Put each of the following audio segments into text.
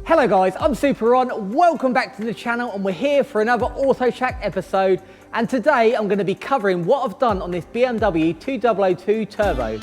Hello guys, I'm Super Ron, welcome back to the channel and we're here for another Auto Shack episode, and today I'm going to be covering what I've done on this BMW 2002 Turbo.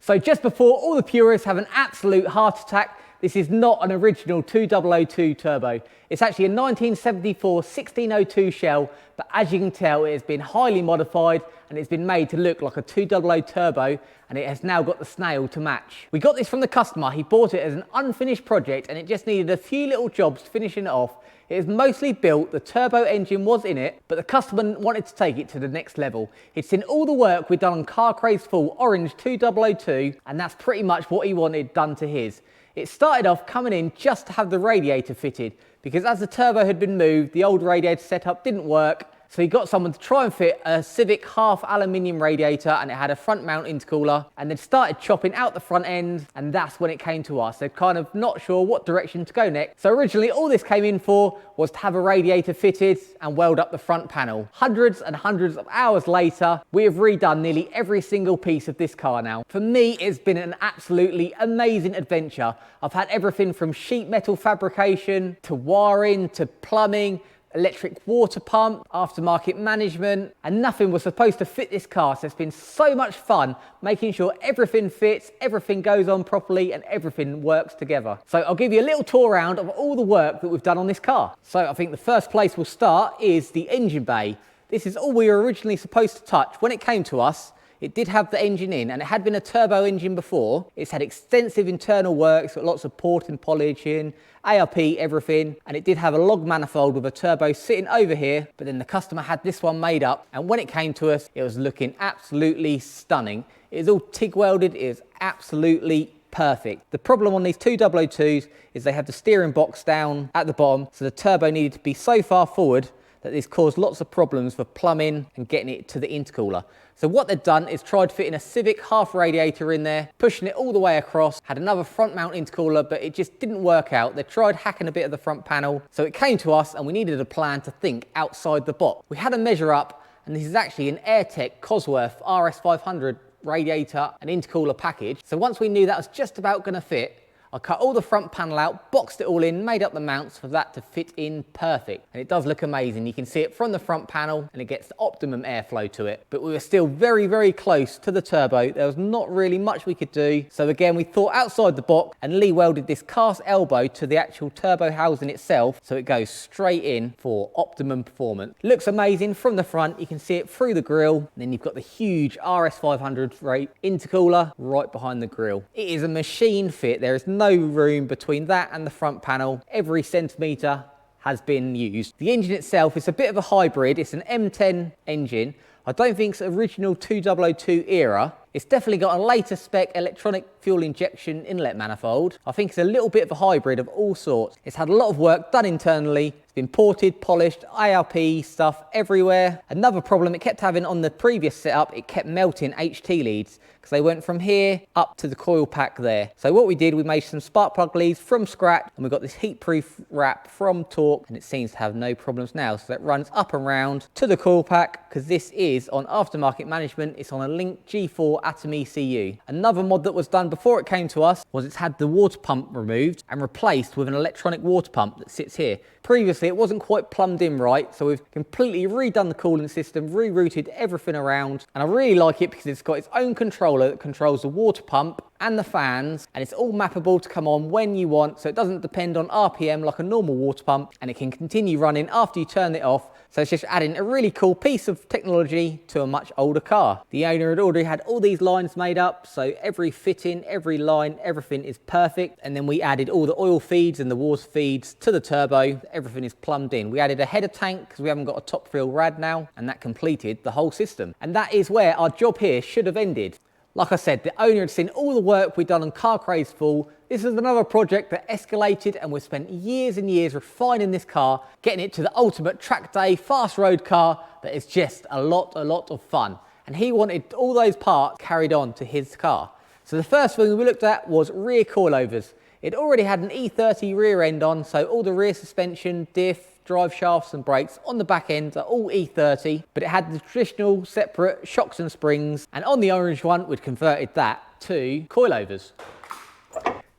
So just before all the purists have an absolute heart attack, this is not an original 2002 Turbo. It's actually a 1974 1602 shell, but as you can tell, it has been highly modified and it's been made to look like a 200 Turbo, and it has now got the snail to match. We got this from the customer. He bought it as an unfinished project and it just needed a few little jobs finishing it off. It is mostly built, the turbo engine was in it, but the customer wanted to take it to the next level. It's seen all the work we've done on Car Craze Full Orange 2002, and that's pretty much what he wanted done to his. It started off coming in just to have the radiator fitted, because as the turbo had been moved, the old radiator setup didn't work, so he got someone to try and fit a Civic half aluminium radiator, and it had a front mount intercooler, and then started chopping out the front end, and that's when it came to us. They're kind of not sure what direction to go next. So originally all this came in for was to have a radiator fitted and weld up the front panel. Hundreds and hundreds of hours later, we have redone nearly every single piece of this car now. For me, it's been an absolutely amazing adventure. I've had everything from sheet metal fabrication, to wiring, to plumbing, electric water pump, aftermarket management, and nothing was supposed to fit this car. So it's been so much fun making sure everything fits, everything goes on properly, and everything works together. So I'll give you a little tour around of all the work that we've done on this car. So I think the first place we'll start is the engine bay. This is all we were originally supposed to touch. When it came to us, it did have the engine in, and it had been a turbo engine before. It's had extensive internal work, it's got lots of porting, polishing, ARP, everything, and it did have a log manifold with a turbo sitting over here, but then the customer had this one made up, and when it came to us, it was looking absolutely stunning. It is all TIG welded, it is absolutely perfect. The problem on these 202s is they have the steering box down at the bottom, so the turbo needed to be so far forward that this caused lots of problems for plumbing and getting it to the intercooler. So what they've done is tried fitting a Civic half radiator in there, pushing it all the way across, had another front mount intercooler, but it just didn't work out. They tried hacking a bit of the front panel. So it came to us and we needed a plan to think outside the box. We had a measure up, and this is actually an Airtech Cosworth RS500 radiator and intercooler package. So once we knew that was just about gonna fit, I cut all the front panel out, boxed it all in, made up the mounts for that to fit in perfect. And it does look amazing. You can see it from the front panel and it gets the optimum airflow to it. But we were still very, very close to the turbo. There was not really much we could do. So again, we thought outside the box, and Lee welded this cast elbow to the actual turbo housing itself, so it goes straight in for optimum performance. It looks amazing from the front. You can see it through the grille. And then you've got the huge RS500 rate intercooler right behind the grille. It is a machine fit. There is no room between that and the front panel. Every centimetre has been used. The engine itself is a bit of a hybrid. It's an M10 engine. I don't think it's original 2002 era. It's definitely got a later spec electronic fuel injection inlet manifold. I think it's a little bit of a hybrid of all sorts. It's had a lot of work done internally. It's been ported, polished, ARP stuff everywhere. Another problem it kept having on the previous setup, it kept melting HT leads, because they went from here up to the coil pack there. So what we did, we made some spark plug leads from scratch, and we got this heat-proof wrap from Torque, and it seems to have no problems now. So that runs up and round to the coil pack, because this is on aftermarket management. It's on a Link G4 Atom ECU. Another mod that was done before it came to us was it's had the water pump removed and replaced with an electronic water pump that sits here. Previously, it wasn't quite plumbed in right, so we've completely redone the cooling system, rerouted everything around, and I really like it because it's got its own controller that controls the water pump and the fans, and it's all mappable to come on when you want, so it doesn't depend on RPM like a normal water pump, and it can continue running after you turn it off. So it's just adding a really cool piece of technology to a much older car. The owner had already had all these lines made up, so every fitting, every line, everything is perfect. And then we added all the oil feeds and the water feeds to the turbo. Everything is plumbed in. We added a header tank because we haven't got a top fill rad now, and that completed the whole system. And that is where our job here should have ended. Like I said, the owner had seen all the work we'd done on Car Craze Full. This is another project that escalated, and we've spent years and years refining this car, getting it to the ultimate track day, fast road car that is just a lot of fun. And he wanted all those parts carried on to his car. So So the first thing we looked at was rear coilovers. It already had an E30 rear end on, so all the rear suspension, diff, drive shafts and brakes on the back end are all E30, but it had the traditional separate shocks and springs, and on the orange one we'd converted that to coilovers.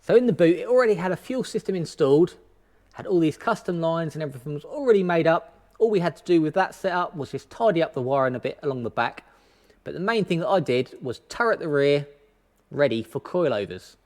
So in the boot it already had a fuel system installed, had all these custom lines and everything was already made up. All we had to do with that setup was just tidy up the wiring a bit along the back, but the main thing that I did was turret the rear ready for coilovers.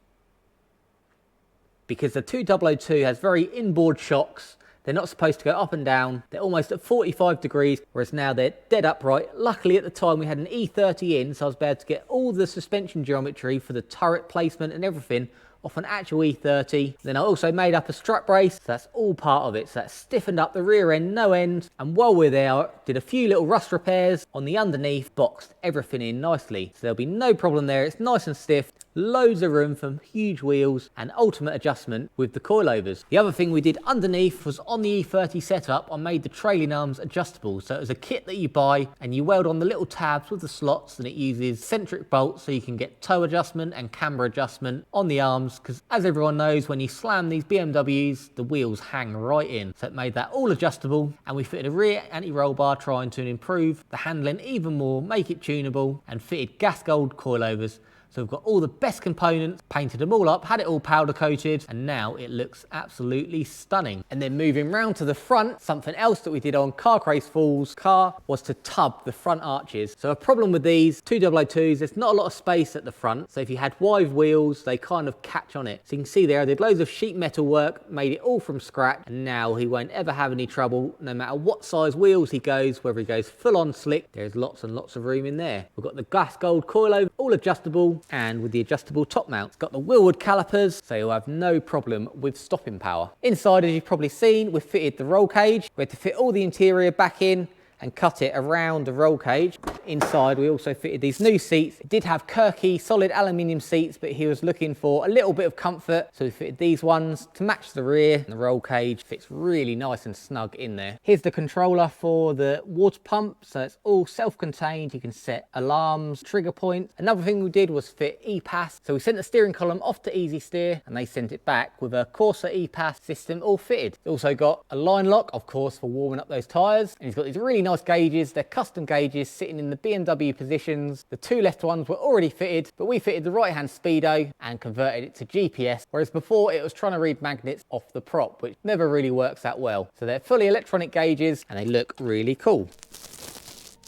Because the 2002 has very inboard shocks, they're not supposed to go up and down. They're almost at 45 degrees, whereas now they're dead upright. Luckily at the time we had an E30 in, so I was able to get all the suspension geometry for the turret placement and everything off an actual E30. Then I also made up a strut brace, so that's all part of it. So that stiffened up the rear end, no end. And while we're there, I did a few little rust repairs on the underneath, boxed everything in nicely. So there'll be no problem there. It's nice and stiff. Loads of room for huge wheels and ultimate adjustment with the coilovers. The other thing we did underneath was on the E30 setup, I made the trailing arms adjustable. So it was a kit that you buy and you weld on the little tabs with the slots, and it uses centric bolts so you can get toe adjustment and camber adjustment on the arms, because as everyone knows, when you slam these BMWs, the wheels hang right in. So it made that all adjustable, and we fitted a rear anti-roll bar trying to improve the handling even more, make it tunable, and fitted gas gold coilovers. So we've got all the best components, painted them all up, had it all powder coated, and now it looks absolutely stunning. And then moving round to the front, something else that we did on Car Craze Fall's car was to tub the front arches. So a problem with these 2002s, there's not a lot of space at the front. So if you had wide wheels, they kind of catch on it. So you can see there, I did loads of sheet metal work, made it all from scratch, and now he won't ever have any trouble, no matter what size wheels he goes, whether he goes full on slick, there's lots and lots of room in there. We've got the gas gold coilover, all adjustable, and with the adjustable top mount. It's got the wheelwood calipers, so you'll have no problem with stopping power. Inside, as you've probably seen, we've fitted the roll cage. We had to fit all the interior back in and cut it around the roll cage. Inside, we also fitted these new seats. It did have Kirky solid aluminium seats, but he was looking for a little bit of comfort, so we fitted these ones to match the rear. And the roll cage fits really nice and snug in there. Here's the controller for the water pump, so it's all self-contained. You can set alarms, trigger points. Another thing we did was fit EPAS. So we sent the steering column off to Easy Steer, and they sent it back with a Corsa EPAS system all fitted. It's also got a line lock, of course, for warming up those tyres. And he's got these really nice gauges. They're custom gauges sitting in the BMW positions. The two left ones were already fitted, but we fitted the right hand speedo and converted it to GPS, whereas before it was trying to read magnets off the prop, which never really works that well. So they're fully electronic gauges and they look really cool.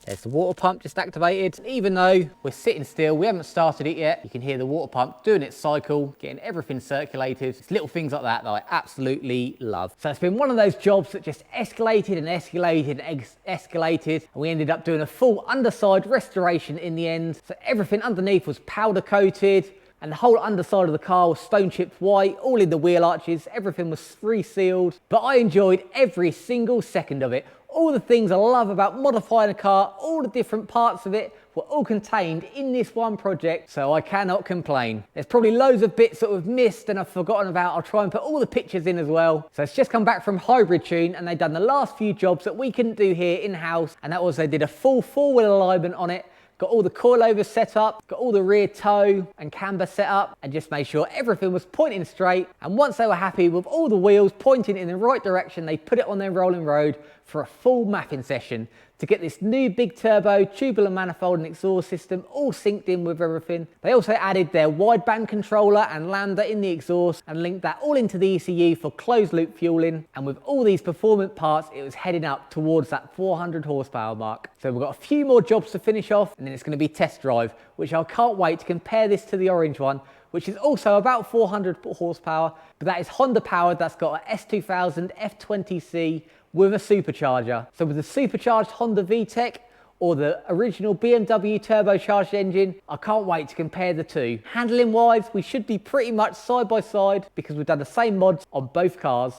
There's the water pump just activated. Even though we're sitting still, we haven't started it yet, you can hear the water pump doing its cycle, getting everything circulated. It's little things like that that I absolutely love. So it's been one of those jobs that just escalated and escalated and escalated. And we ended up doing a full underside restoration in the end. So everything underneath was powder coated, and the whole underside of the car was stone chipped white, all in the wheel arches. Everything was resealed, but I enjoyed every single second of it. All the things I love about modifying a car, all the different parts of it were all contained in this one project, so I cannot complain. There's probably loads of bits that we've missed and I've forgotten about. I'll try and put all the pictures in as well. So it's just come back from Hybrid Tune and they've done the last few jobs that we couldn't do here in-house, and that was they did a full four-wheel alignment on it, got all the coilovers set up, got all the rear toe and camber set up, and just made sure everything was pointing straight. And once they were happy with all the wheels pointing in the right direction, they put it on their rolling road for a full mapping session to get this new big turbo, tubular manifold and exhaust system all synced in with everything. They also added their wideband controller and lambda in the exhaust and linked that all into the ECU for closed loop fueling. And with all these performance parts, it was heading up towards that 400 horsepower mark. So we've got a few more jobs to finish off, and then it's going to be test drive, which I can't wait to compare this to the orange one, which is also about 400 horsepower, but that is Honda powered. That's got a S2000 F20C with a supercharger. So with the supercharged Honda VTEC or the original BMW turbocharged engine, I can't wait to compare the two. Handling wise, we should be pretty much side by side because we've done the same mods on both cars.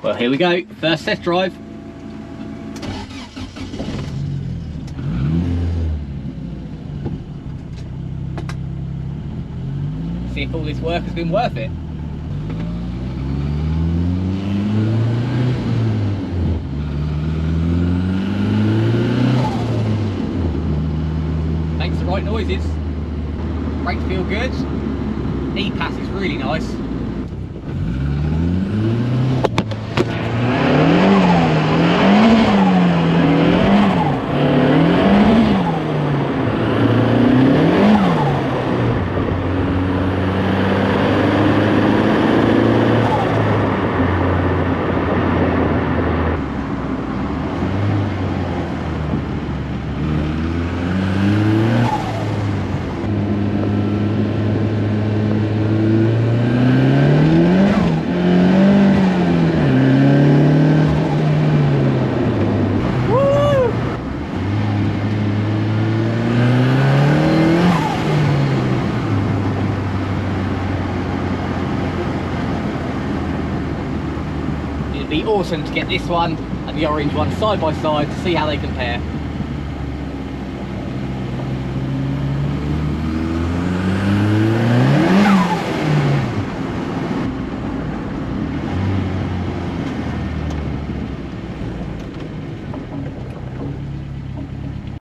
Well, here we go, first test drive. see if all this work has been worth it. Makes the right noises. Brakes feel good. E-Pass is really nice. Be awesome to get this one and the orange one side by side to see how they compare.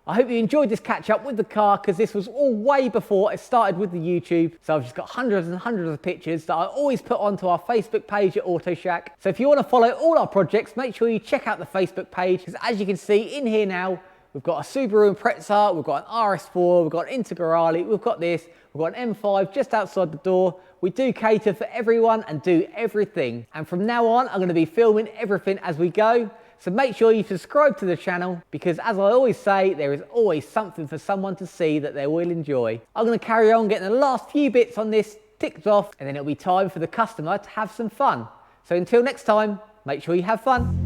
I hope you enjoyed this catch up with the car, because this was all way before I started with the YouTube. So I've just got hundreds and hundreds of pictures that I always put onto our Facebook page at Auto Shack. So if you want to follow all our projects, make sure you check out the Facebook page, because as you can see in here now, we've got a Subaru Impreza, we've got an RS4, we've got an Integrale, we've got this, we've got an M5 just outside the door. We do cater for everyone and do everything. And from now on, I'm going to be filming everything as we go. So make sure you subscribe to the channel, because as I always say, there is always something for someone to see that they will enjoy. I'm going to carry on getting the last few bits on this ticked off, and then it'll be time for the customer to have some fun. So until next time, make sure you have fun.